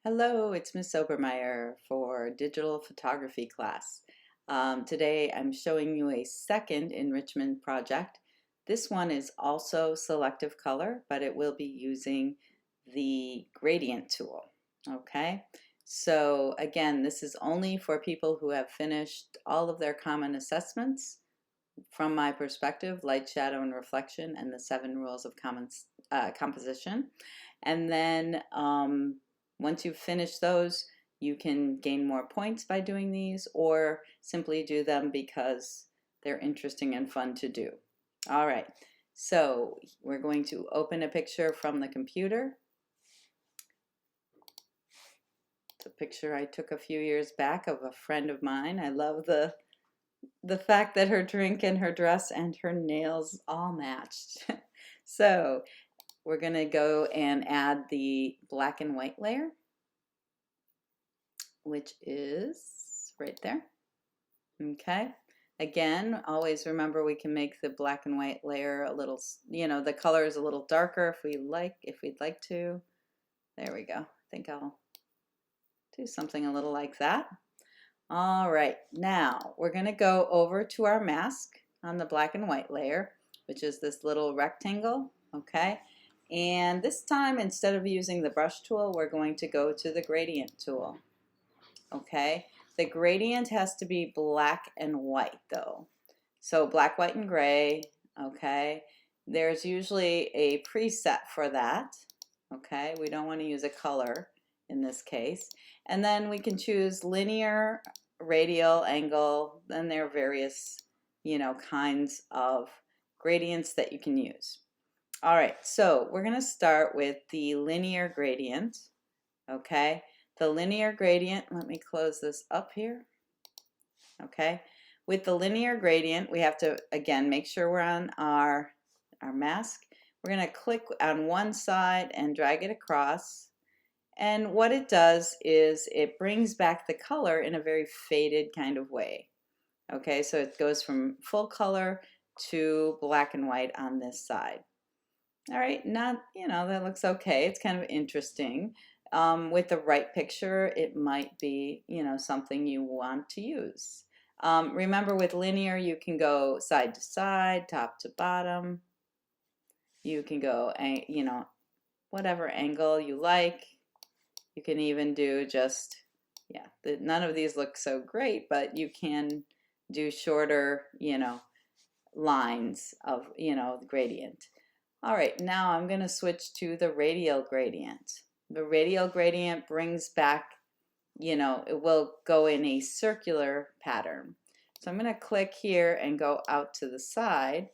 Hello, it's Miss Obermeyer for digital photography class. Today I'm showing you a second enrichment project. This one is also selective color, but it will be using the gradient tool. Okay, so again, this is only for people who have finished all of their common assessments from my perspective, light, shadow, and reflection, and the 7 rules of composition. And then once you've finished those, you can gain more points by doing these, or simply do them because they're interesting and fun to do. All right, so we're going to open a picture from the computer. It's a picture I took a few years back of a friend of mine. I love the fact that her drink and her dress and her nails all matched. So we're going to go and add the black and white layer, which is right there. Okay. Again, always remember we can make the black and white layer a little, the color is a little darker if we'd like to. There we go. I think I'll do something a little like that. All right, now we're going to go over to our mask on the black and white layer, which is this little rectangle, okay? And this time, instead of using the brush tool, we're going to go to the gradient tool, okay? The gradient has to be black and white, though. So black, white, and gray, okay? There's usually a preset for that, okay? We don't want to use a color in this case. And then we can choose linear, radial, angle, then there are various, kinds of gradients that you can use. All right, so we're going to start with the linear gradient, okay? The linear gradient, let me close this up here, okay? With the linear gradient, we have to, again, make sure we're on our mask. We're going to click on one side and drag it across. And what it does is it brings back the color in a very faded kind of way. Okay, so it goes from full color to black and white on this side. All right, that looks okay. It's kind of interesting. With the right picture, it might be, something you want to use. Remember with linear, you can go side to side, top to bottom. You can go, whatever angle you like. You can even do just, none of these look so great, but you can do shorter, lines of, the gradient. All right, now I'm going to switch to the radial gradient. The radial gradient brings back, it will go in a circular pattern. So I'm going to click here and go out to the side,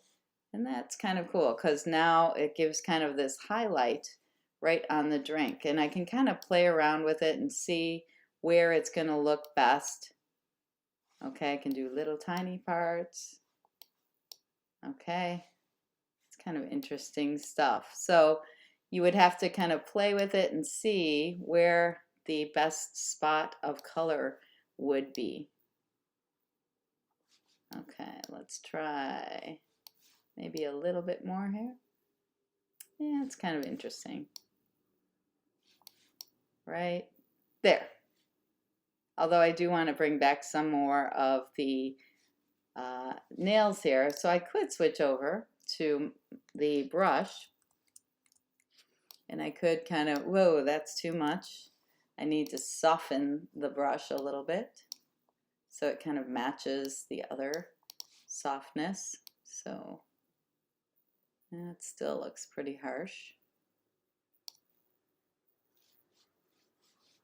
and that's kind of cool because now it gives kind of this highlight right on the drink, and I can kind of play around with it and see where it's going to look best. Okay, I can do little tiny parts. Okay, it's kind of interesting stuff. So you would have to kind of play with it and see where the best spot of color would be. Okay, let's try maybe a little bit more here. Yeah, it's kind of interesting. Right there. Although I do want to bring back some more of the nails here, so I could switch over to the brush, and I could kind of, whoa, that's too much. I need to soften the brush a little bit so it kind of matches the other softness. So it still looks pretty harsh.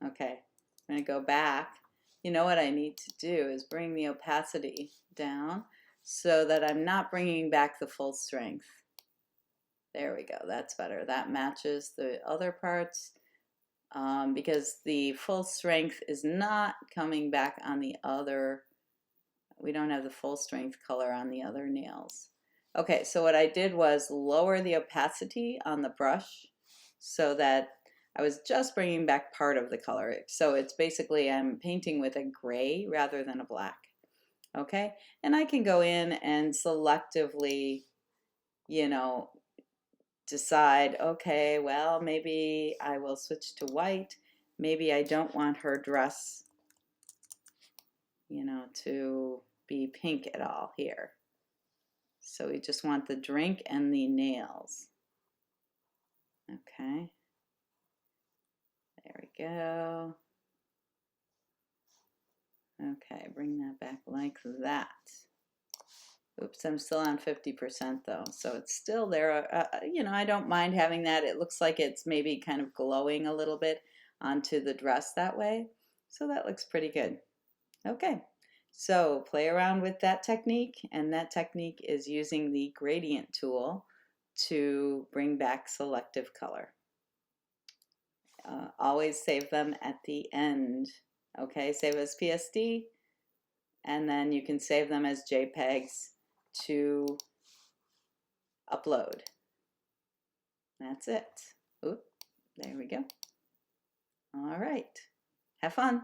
Okay, I'm going to go back. You know what I need to do is bring the opacity down so that I'm not bringing back the full strength. There we go, that's better. That matches the other parts because the full strength is not coming back on the other. We don't have the full strength color on the other nails. Okay, so what I did was lower the opacity on the brush so that I was just bringing back part of the color. So it's basically I'm painting with a gray rather than a black. Okay, and I can go in and selectively, decide, okay, well, maybe I will switch to white maybe I don't want her dress, you know, to be pink at all here. So we just want the drink and the nails. Okay. There we go. Okay, bring that back like that. Oops, I'm still on 50% though, so it's still there. You know, I don't mind having that. It looks like it's maybe kind of glowing a little bit onto the dress that way. So that looks pretty good. Okay, so play around with that technique, and that technique is using the gradient tool to bring back selective color. Always save them at the end. Okay, save as PSD, and then you can save them as JPEGs to upload. That's it. Oop, there we go. All right, have fun.